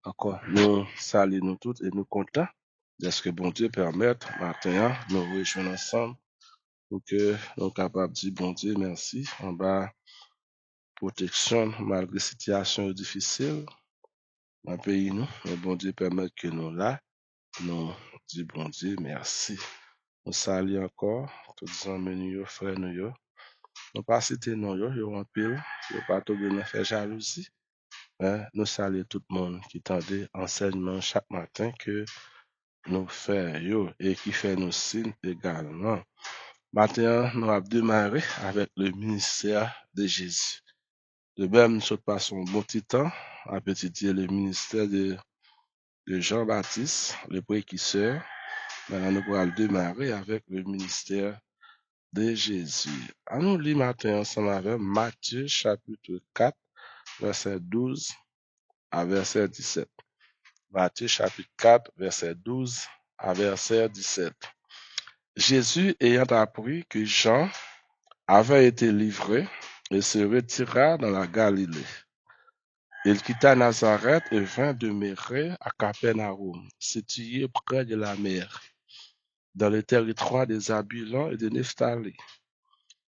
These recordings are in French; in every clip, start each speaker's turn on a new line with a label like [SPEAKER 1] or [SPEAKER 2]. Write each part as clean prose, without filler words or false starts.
[SPEAKER 1] Encore, nous saluons tous et nous comptons de ce que bon Dieu permette maintenant nous rejoindre ensemble pour que nous soyons capables de dire bon Dieu merci en bas protection malgré situation difficile dans le pays nous. Mais bon Dieu permette que nous là, nous disons bon Dieu merci. Nous saluons encore tous les amis, nous, frères, nous. Nous pas citer non yo en pile, yo pas tout bien faire jalousie. Nous saluons tout le monde qui tendait enseignement chaque matin que nous faisons et qui fait nos signes également. Maintenant, nous avons démarré avec le ministère de Jésus. De même, nous passons un bon petit temps à étudier le ministère de Jean-Baptiste, le précurseur. Maintenant, nous allons démarrer avec le ministère de Jésus. À nous lire maintenant ensemble avec Matthieu chapitre 4, verset 12 à verset 17. Matthieu chapitre 4, verset 12 à verset 17. Jésus ayant appris que Jean avait été livré, il se retira dans la Galilée. Il quitta Nazareth et vint demeurer à Capernaum, situé près de la mer, dans le territoire des Zabulons et de Nephtali,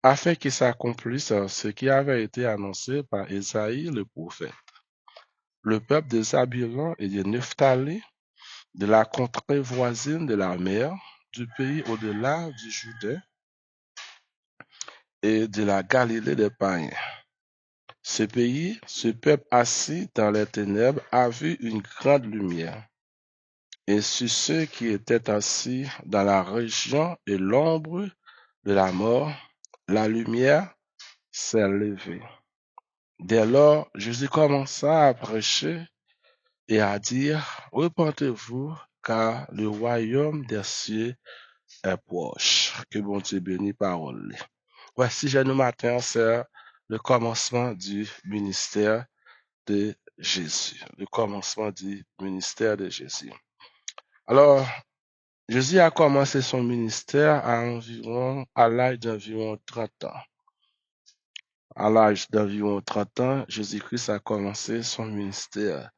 [SPEAKER 1] afin qu'il s'accomplisse ce qui avait été annoncé par Ésaïe le prophète. Le peuple des Zabulons et de Nephtali, de la contrée voisine de la mer, du pays au-delà du Jourdain et de la Galilée des païens. Ce pays, ce peuple assis dans les ténèbres, a vu une grande lumière. Et sur ceux qui étaient assis dans la région et l'ombre de la mort, la lumière s'est levée. Dès lors, Jésus commença à prêcher et à dire, repentez-vous, car le royaume des cieux est proche. Que bon Dieu bénisse parole. Voici, nous matin, c'est le commencement du ministère de Jésus. Le commencement du ministère de Jésus. Alors, Jésus a commencé son ministère à l'âge d'environ 30 ans. À l'âge d'environ 30 ans, Jésus-Christ a commencé son ministère.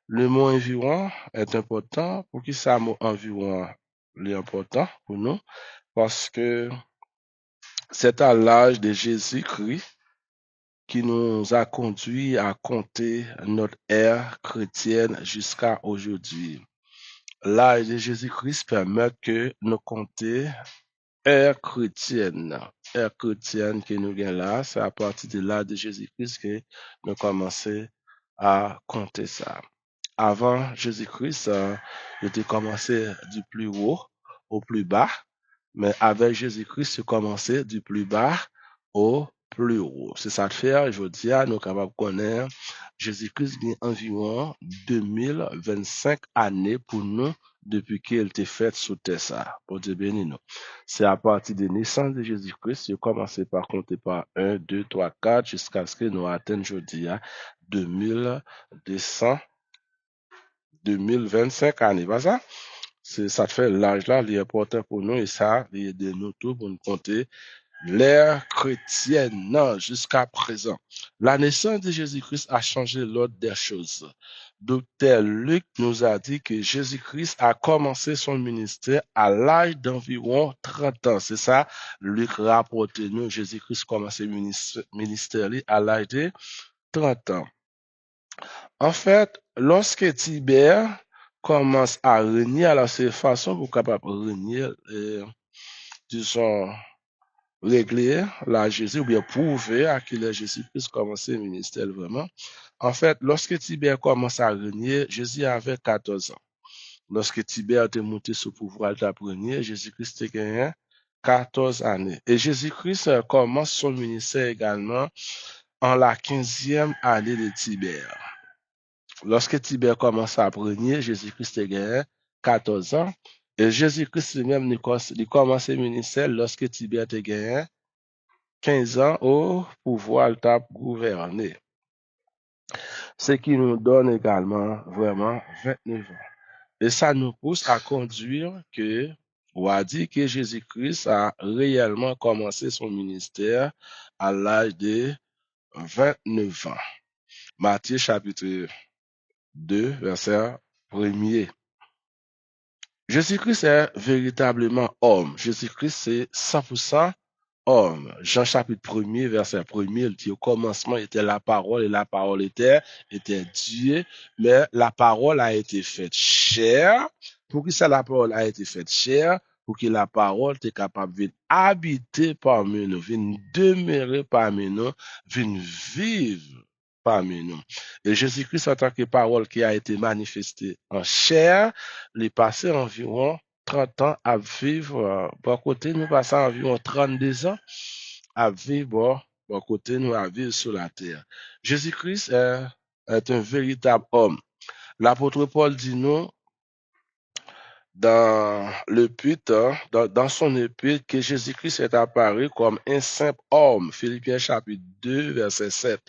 [SPEAKER 1] Le mot environ est important. Pour qui ça mot environ est important pour nous? Parce que c'est à l'âge de Jésus-Christ qui nous a conduit à compter notre ère chrétienne jusqu'à aujourd'hui. L'âge de Jésus-Christ permet que nous comptions ère chrétienne. Ère chrétienne que nous avons là, c'est à partir de l'âge de Jésus-Christ que nous commençons à compter ça. Avant Jésus-Christ, il était commencé du plus haut au plus bas, mais avec Jésus-Christ, il commençait du plus bas au plus haut. C'est ça de faire, aujourd'hui, nous sommes capables de connaître Jésus-Christ a environ 2025 années pour nous depuis qu'il était fait sous terre ça. Pour Dieu béni nous. C'est à partir de la naissance de Jésus-Christ, il a commencé par compter par 1, 2, 3, 4 jusqu'à ce que nous atteignons aujourd'hui 2025 années. Pas ça? Ça fait l'âge là, il est important pour nous et ça, il est de nous tous pour nous compter l'ère chrétienne non, jusqu'à présent. La naissance de Jésus-Christ a changé l'ordre des choses. Docteur Luc nous a dit que Jésus-Christ a commencé son ministère à l'âge d'environ 30 ans. C'est ça, Luc rapporte nous, Jésus-Christ a commencé le ministère à l'âge de 30 ans. En fait, lorsque Tibère commence à régner, alors c'est façon pour capable de régner, disons, régler la Jésus ou bien prouver à qui le Jésus-Christ commençait le ministère vraiment. En fait, lorsque Tibère commence à régner, Jésus avait 14 ans. Lorsque Tibère était monté sous pouvoir de régner, Jésus-Christ a gagné 14 années. Et Jésus-Christ commence son ministère également en la 15e année de Tibère. Lorsque Tibère commence à régner, Jésus-Christ a gagné 14 ans. Et Jésus-Christ lui-même, il commence le ministère lorsque Tibère a gagné 15 ans au pouvoir de gouverner. Ce qui nous donne également vraiment 29 ans. Et ça nous pousse à conduire que, on a dit que Jésus-Christ a réellement commencé son ministère à l'âge de 29 ans. Matthieu chapitre 2, verset 1er. Jésus-Christ est véritablement homme. Jésus-Christ, c'est 100% homme. Jean chapitre 1er, verset 1er, il dit au commencement était la parole et la parole était Dieu, mais la parole a été faite chair. Pour que ça, la parole a été faite chair, pour que la parole soit capable de habiter parmi nous, de demeurer parmi nous, de vivre parmi nous. Et Jésus-Christ, en tant que parole qui a été manifestée en chair, il est passé environ 30 ans à vivre, par côté, nous passons environ 32 ans à vivre, par côté, nous à vivre sur la terre. Jésus-Christ est un véritable homme. L'apôtre Paul dit nous, dans l'épître, dans son épître, que Jésus-Christ est apparu comme un simple homme. Philippiens chapitre 2, verset 7.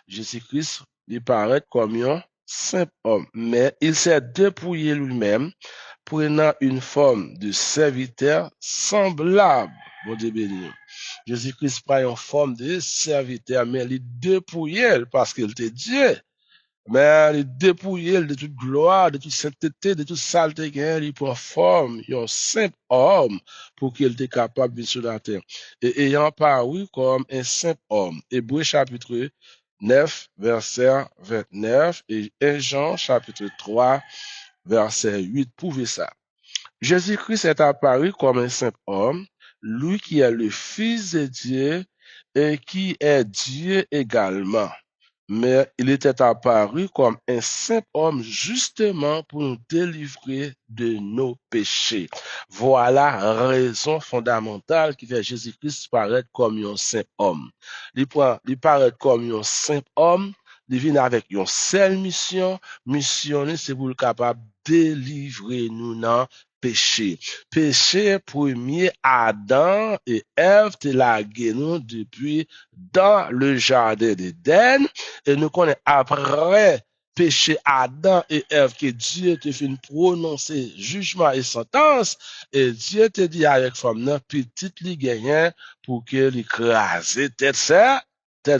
[SPEAKER 1] Jésus-Christ, il paraît comme un simple homme, mais il s'est dépouillé lui-même, prenant une forme de serviteur semblable. Bon Dieu béni. Jésus-Christ prend une forme de serviteur, mais il dépouillé parce qu'il était Dieu. Mais il dépouillé de toute gloire, de toute sainteté, de toute saleté qu'il prend forme, un simple homme pour qu'il était capable de vivre sur la terre. Et ayant paru comme un simple homme. Hébreux chapitre 9, verset 29 et 1 Jean chapitre 3, verset 8 prouve ça. Jésus-Christ est apparu comme un simple homme, lui qui est le Fils de Dieu et qui est Dieu également. Mais il était apparu comme un simple homme justement pour nous délivrer de nos péchés. Voilà la raison fondamentale qui fait Jésus-Christ paraître comme un simple homme. Il paraît comme un simple homme, il vient avec une seule mission. Mission, c'est pour le capable de délivrer nous dans péché. Péché premier, Adam et Ève te lagué nous depuis dans le jardin d'Éden. Et nous connaissons après péché Adam et Ève que Dieu te fait prononcer jugement et sentence. Et Dieu te dit avec femme, non, petite li gagnant pour que l'écrase tête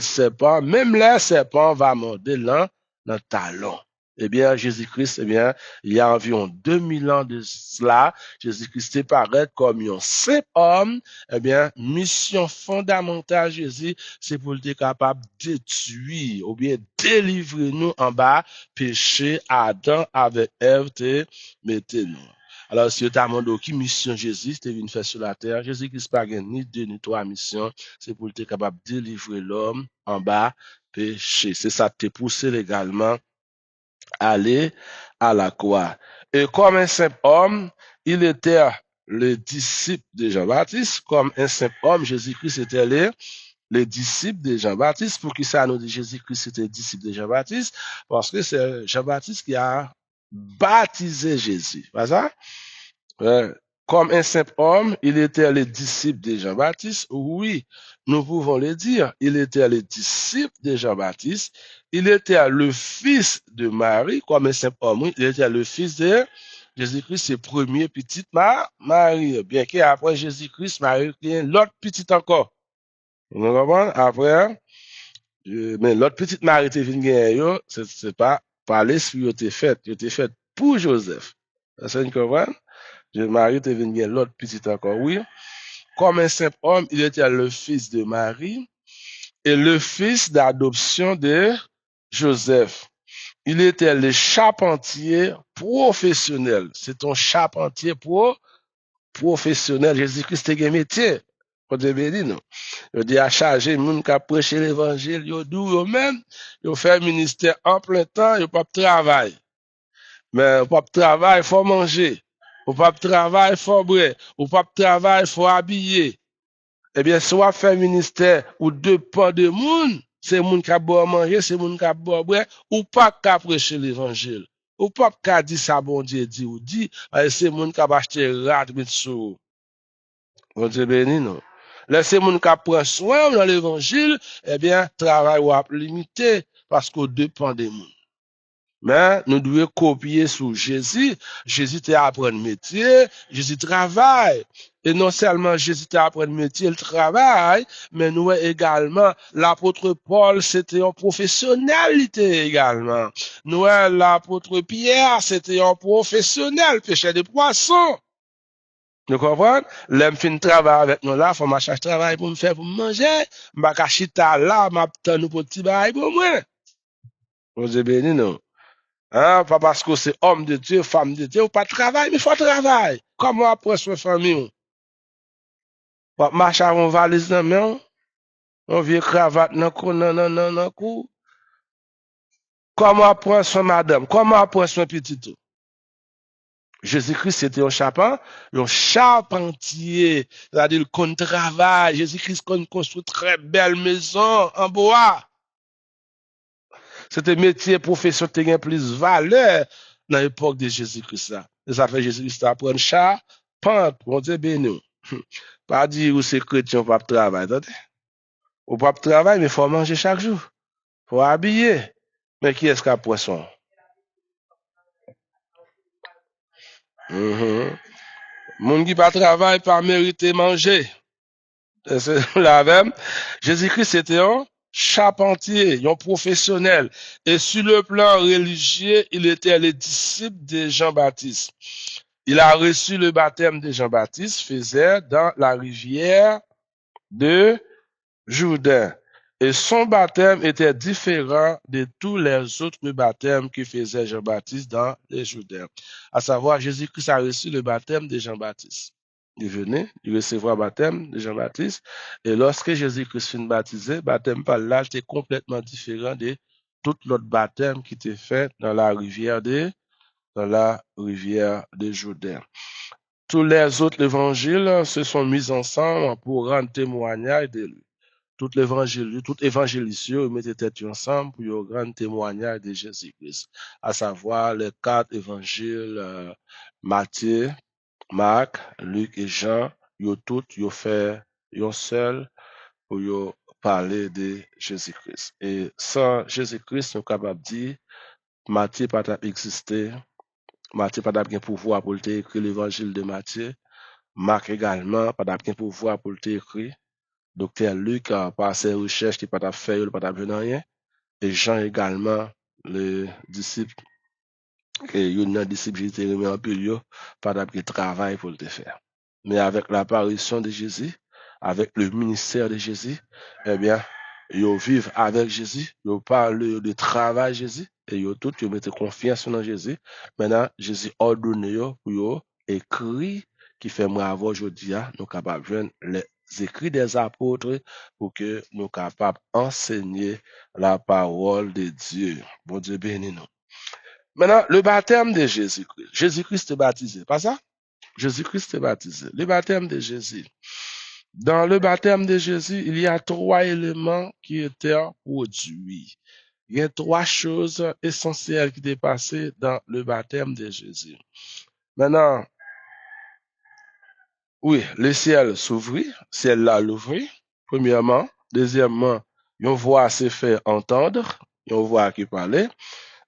[SPEAKER 1] serpent, même le serpent va morder dans le talon. Eh bien, Jésus-Christ, eh bien, il y a environ 2000 ans de cela, Jésus-Christ paraît comme un simple homme. Eh bien, mission fondamentale, Jésus, c'est pour être capable de détruire ou bien délivrer nous en bas, péché, Adam avec Ève, te mettez-nous. Alors, si tu as demandé qui mission Jésus, tu venu faire sur la terre, Jésus-Christ n'a pas ni deux ni trois missions, c'est pour être capable de délivrer l'homme en bas, péché. C'est ça qui te poussé également aller à la croix. Et comme un simple homme, il était le disciple de Jean-Baptiste. Comme un simple homme, Jésus-Christ était le disciple de Jean-Baptiste. Pour qui ça nous dit Jésus-Christ était disciple de Jean-Baptiste? Parce que c'est Jean-Baptiste qui a baptisé Jésus. Pas ça? Comme un simple homme, il était le disciple de Jean-Baptiste. Oui, nous pouvons le dire. Il était le disciple de Jean-Baptiste. Il était le fils de Marie, comme un simple homme. Oui, il était le fils de Jésus-Christ, c'est premier petite Marie. Bien qu'après Jésus-Christ, Marie, il y a l'autre petite encore. Vous comprenez? Après, mais l'autre petite Marie qui vient, c'est pas par l'esprit qui était fait pour Joseph. Ça, vous comprenez? Marie te venu l'autre petit encore, oui. Comme un simple homme, il était le fils de Marie et le fils d'adoption de Joseph. Il était le charpentier professionnel. C'est un charpentier professionnel. Jésus-Christ est un métier. Pour te bénir, non. Il dit à charger les gens qui prêché l'évangile, ils ont même, ils fait ministère en plein temps, ils pas travail. Mais pas travail, il faut manger. Ou pas travail, il faut boire. Ou pas travail, il faut habiller. Eh bien, soit faire ministère ou dépend de monde, c'est monde qui a boire manger, c'est monde qui a boire boire, ou pas qu'à prêcher l'évangile. Ou pas qu'à dire ça, bon Dieu dit ou dit, c'est monde qui a acheté rat, mitsou. Bon Dieu béni, non. Laissez moun qui prend soin dans l'évangile, eh bien, travail ou limité, parce qu'on dépend des monde. Mais nous devons copier sur Jésus. Jésus t'a appris métier, Jésus travaille. Et non seulement Jésus t'a appris métier, il travaille, mais nous également, l'apôtre Paul, c'était un professionnel, il était également. Nous, l'apôtre Pierre, c'était un professionnel, pêcheur de poissons. Vous comprenez? L'homme fin travail avec nous là, faut ma chercher travail pour me faire pour manger. M'a chita là, m'a nous pour petit bail pour moi. Vous béni nous. Hein, pas parce que c'est homme de Dieu, femme de Dieu, ou pas de travail, mais il faut travail. Comment après son famille? Pas marcher avec une valise dans la main, on vient cravate dans le cou. Comment après son madame? Comment après son petit tout? Jésus-Christ c'était un charpentier, c'est-à-dire qu'on travaille. Jésus-Christ construit très belle maison en bois. C'était métier, profession qui a plus valeur dans l'époque de Jésus-Christ. Et ça fait Jésus-Christ apprendre charpente. Bon Dieu béni. Pas dire où c'est chrétien, pas travailler. Ou pas travailler, mais il faut manger chaque jour. Il faut habiller. Mais qui est-ce qui a poisson? Moun qui pas travail, pas mériter manger. C'est la même. Jésus-Christ était un charpentier, un professionnel. Et sur le plan religieux, il était le disciple de Jean-Baptiste. Il a reçu le baptême de Jean-Baptiste, faisait dans la rivière de Jourdain. Et son baptême était différent de tous les autres baptêmes que faisait Jean-Baptiste dans les Jourdains. À savoir, Jésus-Christ a reçu le baptême de Jean-Baptiste. Il venait, il recevra le baptême de Jean-Baptiste. Et lorsque Jésus-Christ fut baptisé, le baptême par là était complètement différent de tout l'autre baptême qui était fait dans la rivière de Jourdain. Tous les autres évangiles se sont mis ensemble pour rendre témoignage de lui. Tout évangéliste, ils mettaient tête ensemble pour rendre témoignage de Jésus-Christ. À savoir les 4 évangiles, Matthieu, Marc, Luc et Jean, ils tous, ils fait un seul pour parler de Jésus-Christ. Et sans Jésus-Christ, nous sommes capables de dire, Matthieu n'a pas existé, Matthieu n'a pas de pouvoir pour écrire l'évangile de Matthieu, Marc également, pas de pouvoir pour écrire. Docteur Luc, par ses recherches, qui n'a pas fait, il n'a pas besoin de rien. Et Jean également, le disciple, et il y a un disciple qui était remis en période, pas de travail pour le faire. Mais avec l'apparition de Jésus, avec le ministère de Jésus, eh bien, ils vivent avec Jésus, ils parlent de travail Jésus, et ils tout, ils mettent confiance dans Jésus. Maintenant, Jésus ordonne pour écrit qui fait moi avoir aujourd'hui, nous capables de joindre les écrits des apôtres pour que nous capables d'enseigner la parole de Dieu. Bon Dieu bénis nous. Maintenant, le baptême de Jésus-Christ. Jésus-Christ est baptisé, pas ça? Jésus-Christ est baptisé. Le baptême de Jésus. Dans le baptême de Jésus, il y a 3 éléments qui étaient produits. Il y a 3 choses essentielles qui étaient passées dans le baptême de Jésus. Maintenant, oui, le ciel s'ouvrit, ciel là l'ouvrit, premièrement. Deuxièmement, une voix s'est fait entendre, une voix qui parlait.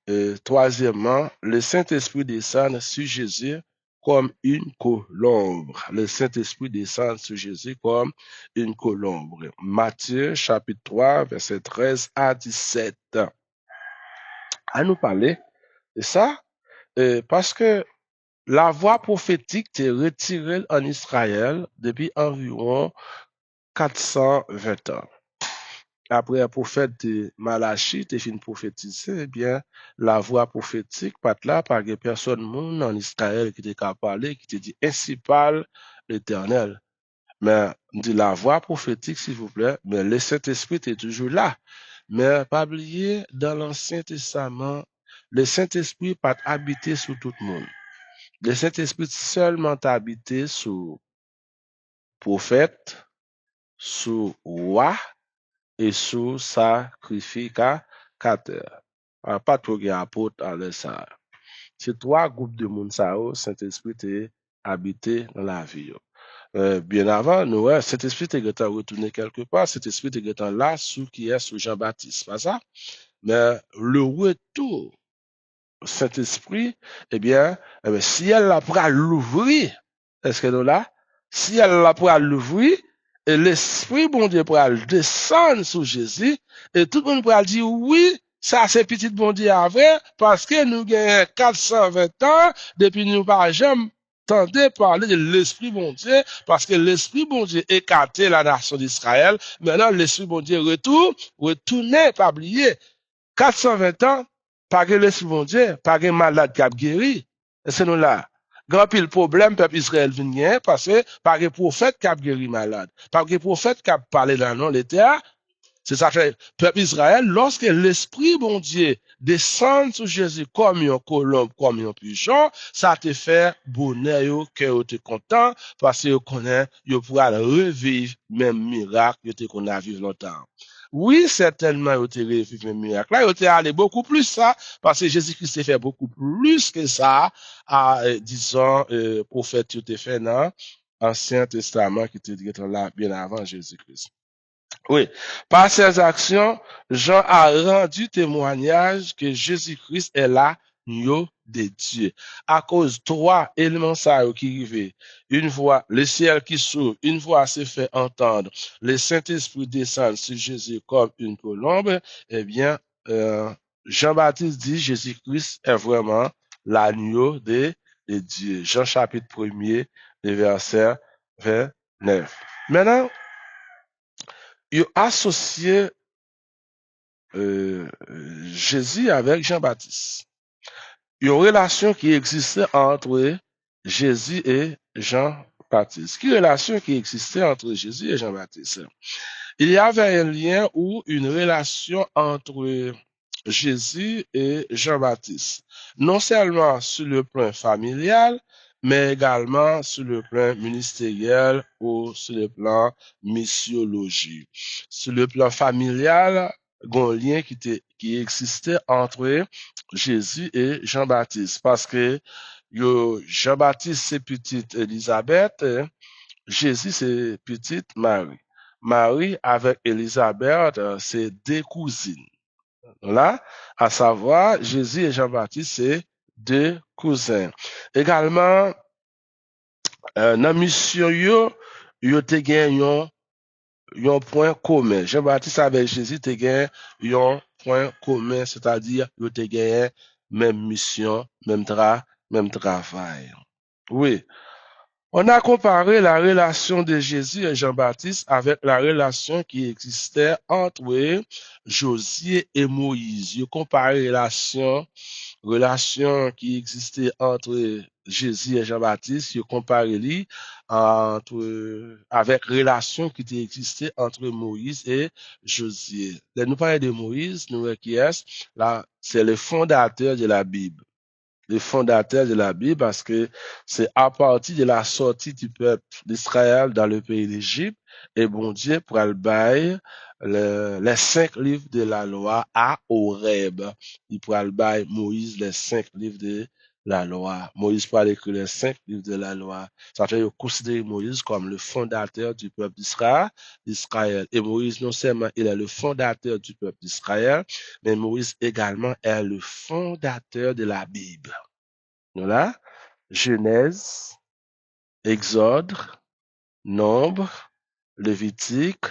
[SPEAKER 1] Et troisièmement, le Saint-Esprit descend sur Jésus comme une colombe. Le Saint-Esprit descend sur Jésus comme une colombe. Matthieu chapitre 3, verset 13 à 17. À nous parler de ça, parce que la voix prophétique est retirée en Israël depuis environ 420 ans. Après un prophète de Malachie, te fin prophétiser, eh bien, la voix prophétique, pas là, par personne monde en Israël qui te ka parler, qui te dit, ainsi parle l'Éternel. Mais, dit la voix prophétique, s'il vous plaît, mais le Saint-Esprit est toujours là. Mais, pas oublier, dans l'Ancien Testament, le Saint-Esprit pas habité sur tout le monde. Le Saint-Esprit seulement habité sur prophète, sur roi, et sous sacrificateur. Pas trop de apôtres à ça. C'est 3 groupes de monde, Saint-Esprit est habité dans la vie. Bien avant, nous, Saint-Esprit est retourné quelque part, Saint-Esprit est là, sous qui est sous Jean-Baptiste, pas ça? Mais le retour Saint-Esprit, si elle la pral l'ouvrir, est-ce que nous là? Si elle la pral l'ouvrir, et l'Esprit bon Dieu pral descendre sur Jésus, et tout le monde pral dire oui, ça c'est petit bon Dieu avec, parce que nous gagnons 420 ans, depuis nous pas jamais tenter parler de l'Esprit bon Dieu, parce que l'Esprit bon Dieu écarté la nation d'Israël, maintenant l'Esprit bon Dieu retourné, pas oublier, 420 ans, pas que l'Esprit bon Dieu, pas que malade qui a guéri. Et c'est nous là. Grand pile problème, peuple Israël vient parce que pas que prophète qui a guéri malade. Pas que prophète qui a parlé dans le nom de l'État. C'est ça que peuple Israël, lorsque l'Esprit bon Dieu descend sur Jésus comme un colombe, comme un pigeon, ça te fait bonheur, que tu es content, parce que tu connais, tu pourras revivre même miracle, que tu connais vivre longtemps. Oui, certainement, tu revivre même miracle. Là, tu allé beaucoup plus ça, parce que Jésus-Christ fait beaucoup plus que ça, à, disons, prophète, tu t'es fait dans l'Ancien Testament qui te dit là bien avant Jésus-Christ. Oui, par ses actions, Jean a rendu témoignage que Jésus-Christ est l'agneau de Dieu. À cause de trois éléments ça qui arrivent, une fois le ciel qui s'ouvre, une fois s'est fait entendre, le Saint-Esprit descend sur Jésus comme une colombe, eh bien, euh, Jean-Baptiste dit Jésus-Christ est vraiment l'agneau de Dieu. Jean chapitre 1er, le verset 29. Maintenant, il a associé Jésus avec Jean-Baptiste. Il y a une relation qui existait entre Jésus et Jean-Baptiste. Quelle relation qui existait entre Jésus et Jean-Baptiste? Il y avait un lien ou une relation entre Jésus et Jean-Baptiste. Non seulement sur le plan familial, mais également sur le plan ministériel ou sur le plan missiologique. Sur le plan familial, il y a un lien qui existait entre Jésus et Jean-Baptiste. Parce que Jean-Baptiste, c'est petite Élisabeth, Jésus, c'est petite Marie. Marie avec Élisabeth, c'est deux cousines. Là, à savoir, Jésus et Jean-Baptiste, c'est deux cousins. Également, dans la mission, yo te gen yon point commun. Jean-Baptiste avec Jésus te gen yon point commun, c'est-à-dire yo te gen même mission, même travail. Oui. On a comparé la relation de Jésus et Jean-Baptiste avec la relation qui existait entre Josué et Moïse. Je compare relation qui existait entre Jésus et Jean-Baptiste, je compare lui avec relation qui existait entre Moïse et Josué. Là, nous parlons de Moïse, nous qui est là, c'est le fondateur de la Bible, le fondateur de la Bible, parce que c'est à partir de la sortie du peuple d'Israël dans le pays d'Égypte, et bon Dieu pour le bail les 5 livres de la loi à Horeb. Il pourra le bail Moïse les 5 livres de la loi. Moïse pourra écrire les 5 livres de la loi. Ça fait considérer Moïse comme le fondateur du peuple d'Israël. Et Moïse, non seulement il est le fondateur du peuple d'Israël, mais Moïse également est le fondateur de la Bible. Voilà. Genèse, Exode, Nombre, Lévitique,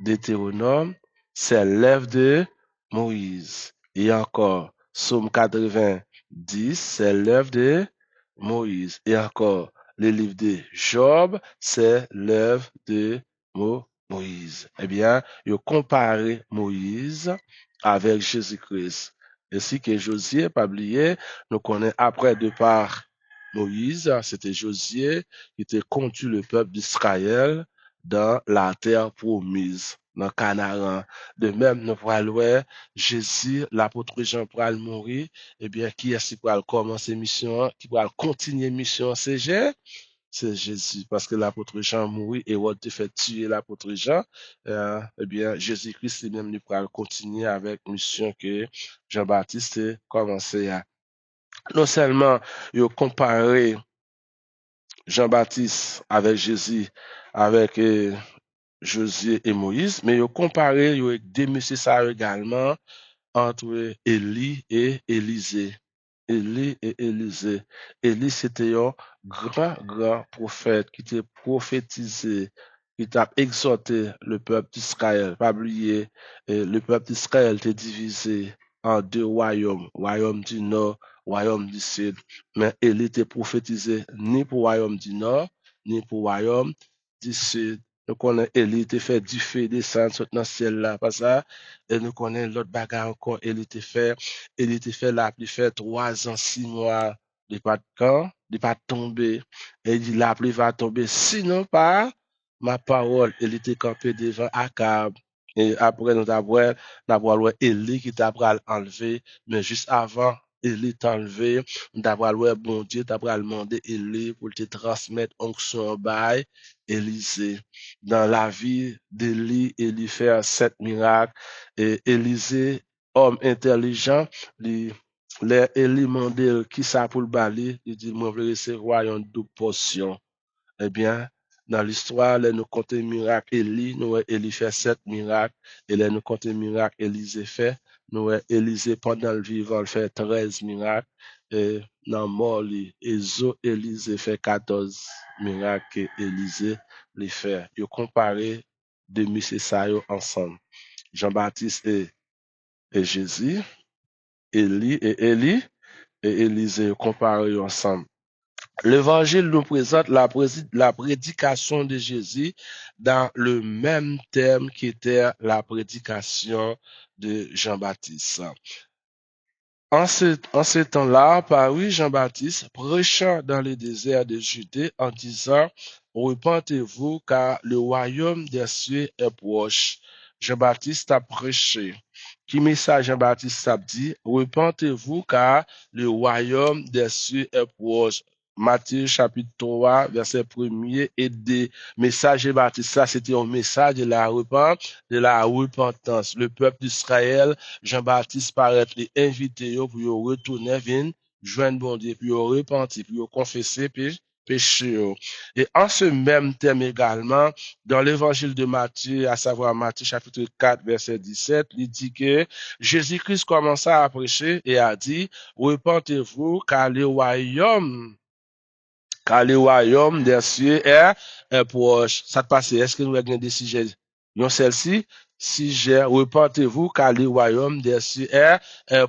[SPEAKER 1] Deutéronome, c'est l'œuvre de Moïse. Et encore, Psaume 90, c'est l'œuvre de Moïse. Et encore, le livre de Job, c'est l'œuvre de Moïse. Eh bien, il compare Moïse avec Jésus-Christ. Ainsi que Josué, pas oublier, nous connaissons après de par Moïse, c'était Josué qui était conduit le peuple d'Israël dans la terre promise, dans Canaan. De même, nous pourrons Jésus, l'apôtre Jean pourra mourir, eh bien, qui est-ce qui pourra commencer mission, qui pourra continuer mission, c'est Jésus, parce que l'apôtre Jean mourit et on te fait tuer l'apôtre Jean, eh bien, Jésus-Christ lui-même lui pourra continuer avec mission que Jean-Baptiste a commencé à. Non seulement, il comparé Jean-Baptiste avec Jésus, avec Josué et Moïse, mais il comparé avec deux messieurs ça également entre Élie et Élisée. Élie et Élisée. Élie, c'était un grand prophète qui t'a prophétisé, qui t'a exhorté le peuple d'Israël. Pas oublier, le peuple d'Israël était divisé en deux royaumes, royaume du nord, royaume du sud. Mais Élie était prophétisé ni pour royaume du nord, ni pour royaume du sud. Nous connaissons Élie était fait du feu descendre dans le ciel là, pas ça. Et nous connaissons l'autre bagarre encore, Élie était fait il était fait là, il fait 3 ans, 6 mois, il pas de camp, il pas tomber. Et il dit la pluie va tomber, sinon pas ma parole. Il était campé devant Akab. Et après, nous avons Élie qui t'a pris enlever, mais juste avant, Élie t'a enlevé, nous avons bon Dieu, t'a pris demander Élie pour te transmettre onction bail, Élisée. Dans la vie d'Élie, Élie fait 7 miracles, et Élisée, homme intelligent, li, les Élie mandé qui ça pour le bali, il dit, moi, je veux recevoir une double portion. Eh bien, dans l'histoire, là, nous comptons miracle Élie, nous, Élie fait 7 miracles, et là, nous comptons miracle Élisée fait, nous, Élisée, pendant le vivant, il fait 13 miracles, et dans mort, Élisée fait 14 miracles que Élisée les fait. Ils comparé de monsieur ça ensemble. Jean-Baptiste et Jésus, Élie et Élisée comparés ensemble. L'évangile nous présente la prédication de Jésus dans le même thème qui était la prédication de Jean-Baptiste. En ce temps-là, parut Jean-Baptiste prêchant dans le désert de Judée en disant, repentez-vous car le royaume des cieux est proche. Jean-Baptiste a prêché. Qui message Jean-Baptiste a dit, repentez-vous car le royaume des cieux est proche. Matthieu chapitre 3, verset 1er et 2. Message Jean-Baptiste, ça c'était un message de la repentance. Le peuple d'Israël, Jean-Baptiste paraît les inviter pour retourner venir joindre bon Dieu, pour repentir, pour confesser péché. Et en ce même thème également, dans l'évangile de Matthieu, à savoir Matthieu chapitre 4, verset 17, il dit que Jésus-Christ commença à prêcher et a dit, repentez-vous car le royaume des cieux est proche. Ça te passe, est-ce que nous avons des sujets? Non, celle-ci, sujet, repentez-vous car le royaume des cieux est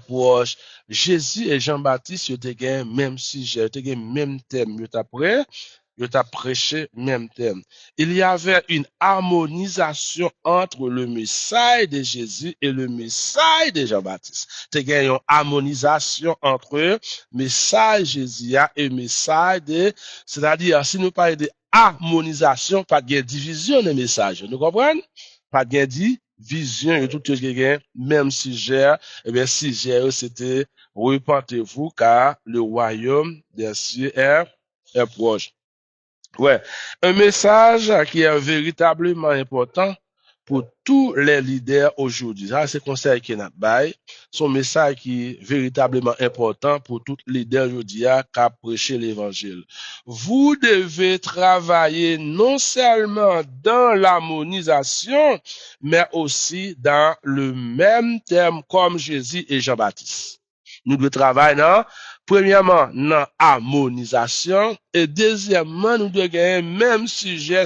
[SPEAKER 1] proche. Jésus et Jean-Baptiste, ils ont même sujet, ils ont même thème. Ils ont prêché même thème. Il y avait une harmonisation entre le message de Jésus et le message de Jean-Baptiste. Il y a une harmonisation entre le message de Jésus et le message de, c'est-à-dire, si nous parlons de harmonisation, pas de division des messages. Nous comprenons? Pas de division, et tout ce qui est même sujet, eh bien, sujet, c'était repentez-vous car le royaume des cieux est proche. Ouais, un message qui est véritablement important pour tous les leaders aujourd'hui. Ça, c'est le conseil qui est notre bail. Son message qui est véritablement important pour tous les leaders aujourd'hui qui a prêché l'évangile. Vous devez travailler non seulement dans l'harmonisation, mais aussi dans le même terme comme Jésus et Jean-Baptiste. Nous devons travailler premièrement, dans harmonisation, et deuxièmement, nous devons gagner même sujet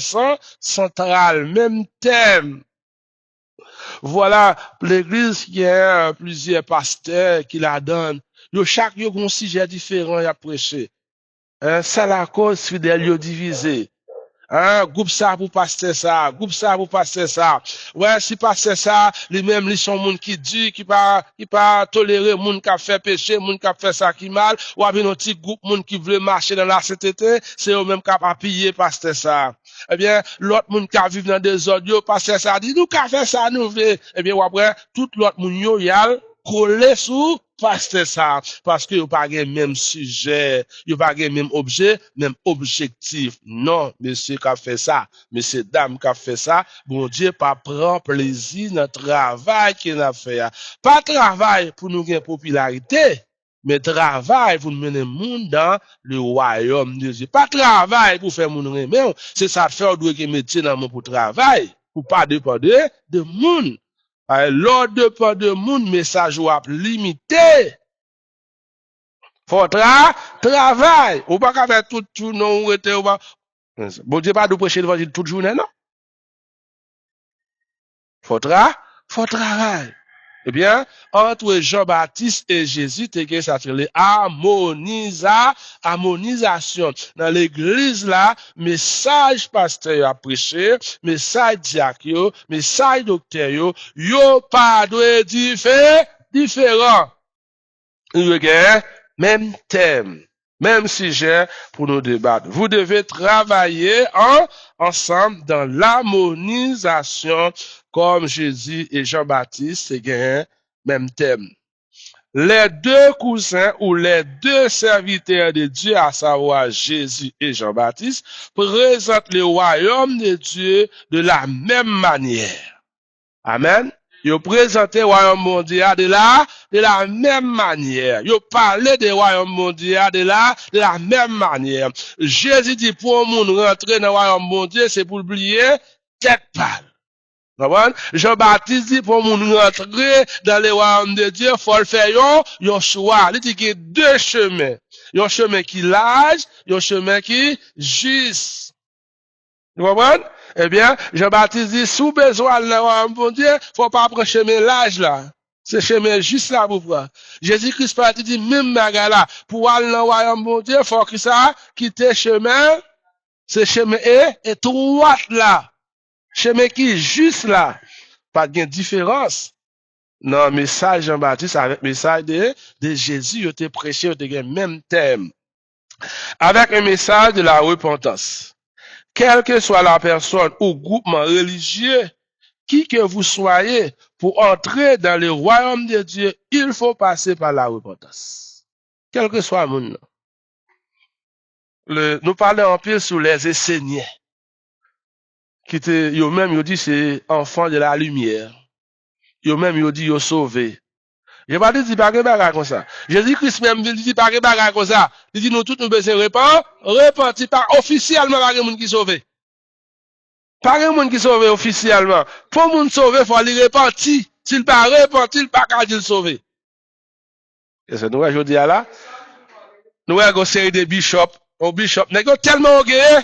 [SPEAKER 1] central, même thème. Voilà, l'église qui a plusieurs pasteurs qui la donnent. Chaque a un sujet différent à prêcher. C'est la cause fidèle divisée. Groupe ça pour passer ça, groupe ça pour passer ça. Ouais, si passer ça, les mêmes, ils sont monde qui dit, qui pas tolérer monde qui a fait péché, monde qui a fait ça qui mal, ou bien un petit groupe monde qui veut marcher dans la sainteté, c'est eux même qui a piller passer ça. Eh bien, l'autre monde qui a vivre dans des audios, passer ça, dit, nous qui a fait ça, nous voulons. Eh bien, après, tout l'autre monde y a collé sous passer ça parce que vous pas le même sujet, vous pas le même objet, même objectif. Non, monsieur qui a fait ça, monsieur dame qui a fait ça, bon Dieu pas prend plaisir dans le travail qu'il a fait. Pas travail pour nous gagner popularité, mais travail pour nous mener le monde dans le royaume de Dieu. Pas travail pour faire mon remet, c'est ça faire doit que métier dans mon pour travail, pour pas dépendre de monde. L'ordre dépend de monde, message ou limité. Faut travail. Ou pas qu'à faire tout non, ou était, ou pas. Bon Dieu, pas de prêcher l'évangile toute journée, non? Faut travail. Eh bien, entre Jean-Baptiste et Jésus, t'es que ça harmonisation. Dans l'église là, message pasteur a prêché, message diacre, message docteur yo pas de différent. Même thème, même sujet pour nous débattre. Vous devez travailler ensemble dans l'harmonisation comme Jésus et Jean-Baptiste, c'est même thème. Les deux cousins ou les deux serviteurs de Dieu, à savoir Jésus et Jean-Baptiste, présentent le royaume de Dieu de la même manière. Amen. Yo présenté royaume mondial de la même manière. Yo parlé de royaume mondial de la même manière. Jésus dit pour moun rentrer dans le royaume mondial, c'est pour oublier tête pâle. Jean-Baptiste dit pour moun rentrer dans le royaume de Dieu, faut le faire yon choix. Il dit qu'il y a deux chemins. Yon chemin qui large, yon chemin qui juste. Vous comprenez? Eh bien, Jean-Baptiste dit, sous besoin de le bon Dieu, faut pas prendre chemin large là. C'est chemin juste là pour voir. Jésus-Christ parti dit, même là, pour aller dans le royaume bon Dieu, faut que ça, quitter chemin, c'est chemin étroit là. Chemin qui est juste là. Pas de différence. Non, message Jean-Baptiste avec message de Jésus, il était prêché, il était même thème. Avec un message de la repentance. Quelle que soit la personne ou groupement religieux, qui que vous soyez, pour entrer dans le royaume de Dieu, il faut passer par la repentance. Quel que soit le monde. Nous parlons en pile sur les Esséniens, qui étaient, yo même, yo dit, c'est enfants de la lumière. Yo même, yo dit, yo sauvé. Je pas dit pas que bagarre comme ça. Jésus-Christ même dit pas que bagarre comme ça. Il dit nous tous nous besoin repentir pas officiellement par les gens qui sauvé. Pas les gens qui sauvé officiellement. Pour moun sauver, faut aller repentir. S'il pas repentir, il pas qu'à dire sauvé. Et c'est nous aujourd'hui là. Nous avons une série de bishops, un bishop, nous tellement gagné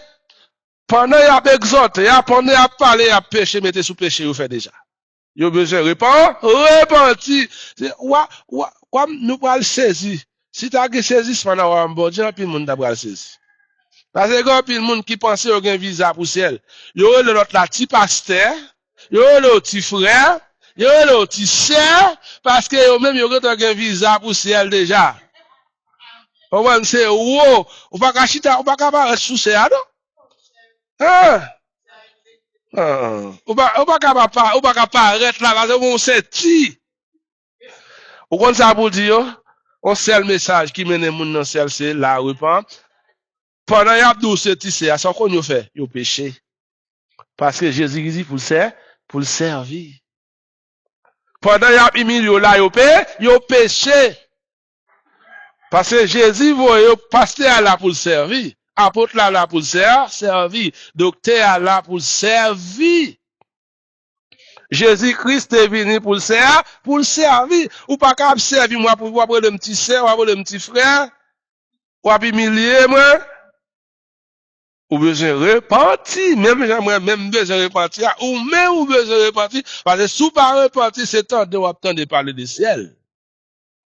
[SPEAKER 1] pendant y a exhorté, pendant y a parlé, y a péché, mettez sous péché, vous faites déjà. Yo besoin repentir. Comme nous pas le saisir. Si tu as saisi pendant un bon Dieu, puis le monde va le saisir. Parce que quand puis le monde qui pense au un visa pour ciel, yo le l'autre la petit pasteur, yo le petit frère, yo le petit sœur parce que yo même yo un visa pour ciel déjà. On va c'est wow, on pas kachita, on pas capable sous ça non? Hein? Ou pas capable arrêter là parce que on sait ti. Ou comme ça pour dire, on seul message qui mène moun dans ciel c'est la repentance. Pendant y a dou ce tissé, à ce qu'on y fait, yo péché. Parce que Jésus dit pour le servir. Pendant y a humilié là yo péché. Parce que Jésus voit pasteur là pour le servir, apôtre là pour le servir, docteur là pour le servir. Jésus-Christ est venu pour le servir. Ou pas qu'à servir moi pour voir le petit sœur, ou le petit frère, ou à humilier moi. Ou besoin repentir, même besoin repentir, ou même ou besoin repentir, parce que sous pas repentir, c'est temps de parler du ciel.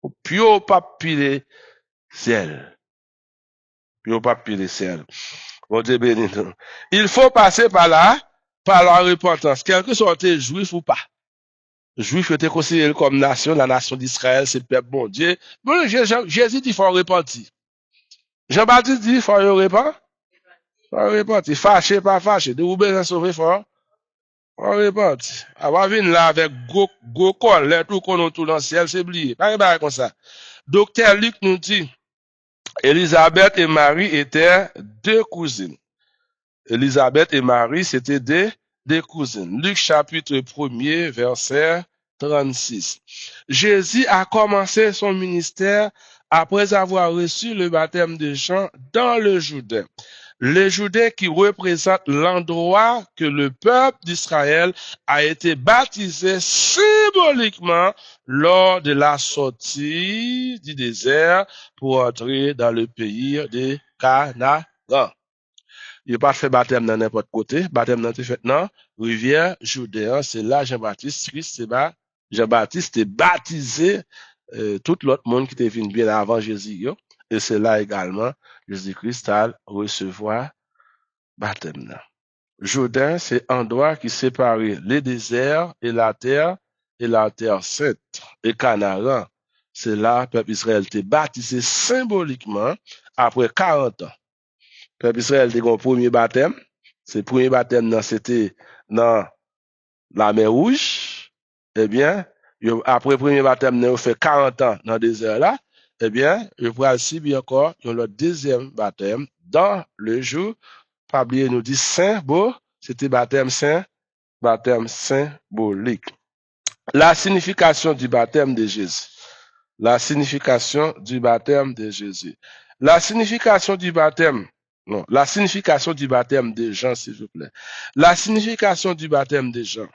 [SPEAKER 1] Ou puis au pas piler ciel. Puis au pas piler ciel. Bon Dieu béni. Il faut passer par la repentance, quel que soit juif ou pas. Juif était considéré comme nation, la nation d'Israël, c'est le peuple bon Dieu. Bon, Jésus dit qu'il faut repentir. Jean-Baptiste dit qu'il faut repentir. Reparti, fâché, pas fâché. De vous besoin sauver fort. On reparti. Avant venir là avec go col, les tout qu'on tout dans le ciel, c'est oublié. Pas comme ça. Docteur Luc nous dit, Élisabeth et Marie étaient deux cousines. Élisabeth et Marie, c'était des cousines. Luc chapitre 1er, verset 36. Jésus a commencé son ministère après avoir reçu le baptême de Jean dans le Jourdain. Le Jourdain qui représente l'endroit que le peuple d'Israël a été baptisé symboliquement lors de la sortie du désert pour entrer dans le pays de Canaan. Il pas fait baptême dans n'importe côté, baptême dans fait dans rivière Jourdain, c'est là Jean-Baptiste Christ, Jean-Baptiste est baptisé tout l'autre monde qui était venu bien avant Jésus yo, et c'est là également Jésus-Christ a recevoir baptême là. Jourdain, c'est un endroit qui séparait les déserts et la terre sainte. Et Canaan, c'est là le peuple Israël était baptisé symboliquement après 40 ans. Le peuple Israël était son premier baptême. Le premier baptême, c'était dans la mer Rouge. Eh bien, après le premier baptême, il fait 40 ans dans le désert là. Eh bien, il pourra subir encore le deuxième baptême dans le jour. Pas oublier, nous dit saint, beau, c'était baptême symbolique. La signification du baptême de Jésus. La signification du baptême de Jésus. La signification du baptême, non, la signification du baptême de Jean, s'il vous plaît. La signification du baptême de Jean.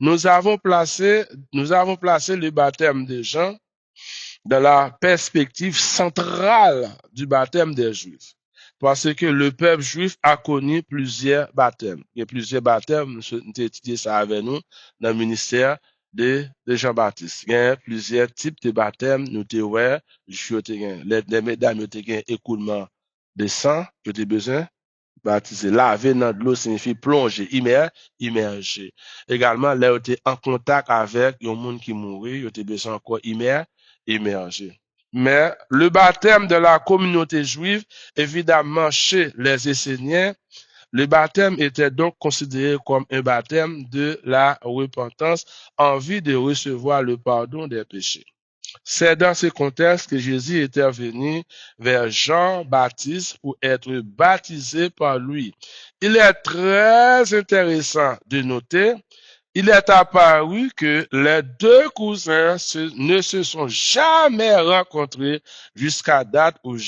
[SPEAKER 1] Nous avons placé le baptême de Jean dans la perspective centrale du baptême des Juifs. Parce que le peuple juif a connu plusieurs baptêmes. Il y a plusieurs baptêmes, nous avons étudié ça avec nous dans le ministère de Jean-Baptiste. Il y a plusieurs types de baptêmes, nous avons les mesdames ont un écoulement de sang, ils ont besoin baptiser. Laver dans de l'eau signifie plonger, immerger. Également, là, ils en contact avec un monde qui mourit, ils ont besoin encore immerger. Mais le baptême de la communauté juive, évidemment chez les Esséniens, le baptême était donc considéré comme un baptême de la repentance en vue de recevoir le pardon des péchés. C'est dans ce contexte que Jésus était venu vers Jean-Baptiste pour être baptisé par lui. Il est très intéressant de noter, il est apparu que les deux cousins ne se sont jamais rencontrés jusqu'à date où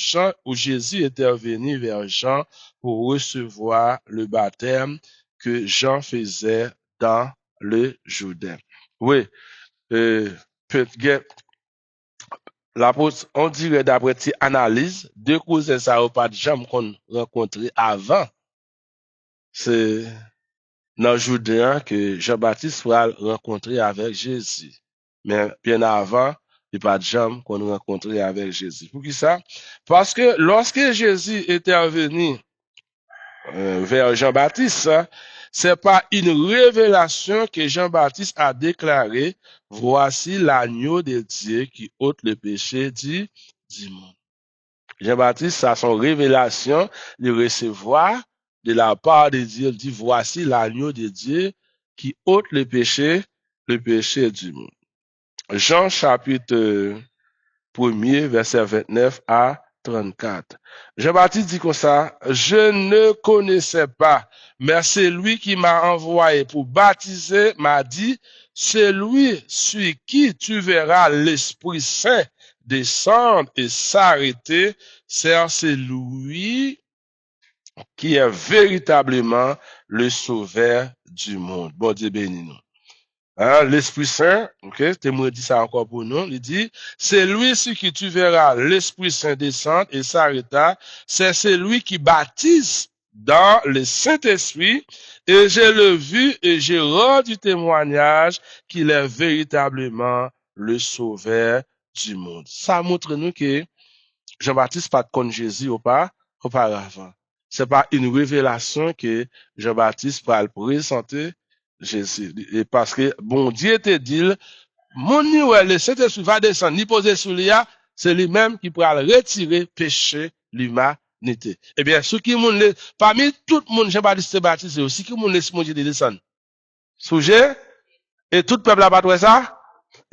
[SPEAKER 1] Jésus était venu vers Jean pour recevoir le baptême que Jean faisait dans le Jourdain. Oui, on dirait d'après cette analyse, deux cousins ça n'ont pas jamais rencontré avant. C'est dans le Jourdain que Jean-Baptiste va rencontrer avec Jésus. Mais bien avant, il n'y a pas de jamais qu'on rencontré avec Jésus. Pour qui ça? Parce que lorsque Jésus était venu vers Jean-Baptiste, c'est pas une révélation que Jean-Baptiste a déclaré, voici l'agneau de Dieu qui ôte le péché du monde. Jean-Baptiste, ça son révélation de recevoir de la part de Dieu, il dit voici l'agneau de Dieu qui ôte le péché du monde. Jean chapitre 1er, verset 29 à 34. Jean-Baptiste dit comme ça, je ne connaissais pas, mais c'est lui qui m'a envoyé pour baptiser, m'a dit, c'est lui sur qui tu verras l'Esprit Saint descendre et s'arrêter, c'est lui qui est véritablement le sauveur du monde. Bon Dieu béni nous. Hein, l'Esprit Saint, ok, témoin dit ça encore pour nous, il dit, c'est lui sur qui tu verras l'Esprit Saint descendre et s'arrêter, c'est celui qui baptise dans le Saint-Esprit, et je l'ai vu et j'ai rendu témoignage qu'il est véritablement le sauveur du monde. Ça montre nous que Jean-Baptiste pas de Jésus auparavant. C'est pas une révélation que Jean-Baptiste va le présenter Jésus. Et parce que bon Dieu te dit, mon niveau, le Saint-Esprit va descendre, ni poser sur lui, c'est lui-même qui pourra retirer péché l'humanité. Eh bien, ceux qui moun, parmi tout le monde, Jean-Baptiste baptisé aussi, qui moun laisse mon Dieu descendre. Sujet, et tout le peuple a pas ça?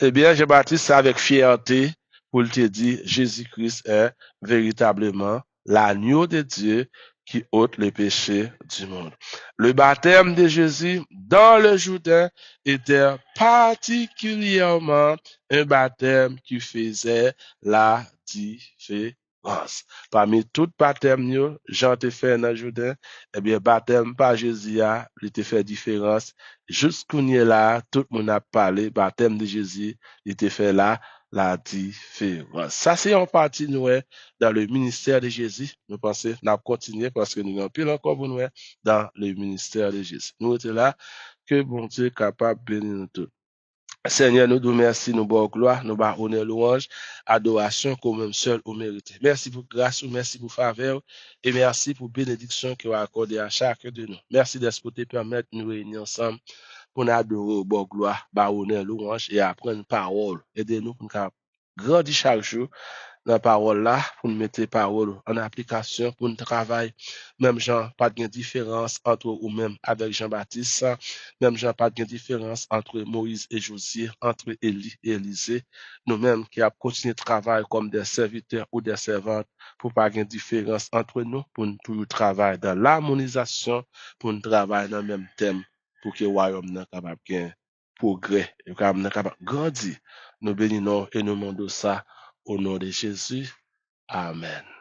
[SPEAKER 1] Eh bien, Jean-Baptiste, c'est avec fierté pour te dire, Jésus-Christ est véritablement l'agneau de Dieu qui ôte le péché du monde. Le baptême de Jésus dans le Jourdain était particulièrement un baptême qui faisait la différence. différence. Parmi tout baptême, Jean te fait dans Jourdain, eh bien, baptême par Jésus, il te fait différence. Jusqu'où est là, tout le monde a parlé, baptême de Jésus, il te fait là, la différence. Ça, c'est en partie, nous, dans le ministère de Jésus. Nous pensons, nous allons continuer parce que nous avons pile encore pour nous, dans le ministère de Jésus. Nous sommes là, que bon Dieu est capable de bénir nous tous. Seigneur, nous nous merci, nous bon gloire, nous bas honneur, louange, adoration comme même seul au mérité. Merci pour grâce, merci pour faveur et merci pour bénédiction que vous accordé à chacun de nous. Merci d'être te permettre de nous réunir ensemble pour nous adorer, bon gloire, bas honneur, louange et apprendre parole. Aidez-nous pour nous grandir chaque jour dans la parole là, pour nous mettre parole en application, pour nous travailler. Même Jean, pas de différence entre ou même avec Jean-Baptiste, même Jean, pas de différence entre Moïse et Josué, entre Élie et Élisée. Nous-mêmes qui avons continué de travailler comme des serviteurs ou des servantes, pour pas de différence entre nous, pour nous toujours travailler dans l'harmonisation, pour nous travailler dans le même thème, pour que le royaume soit capable de progrès, capable de grandir. Nous bénissons et nous demandons ça au nom de Jésus. Amen.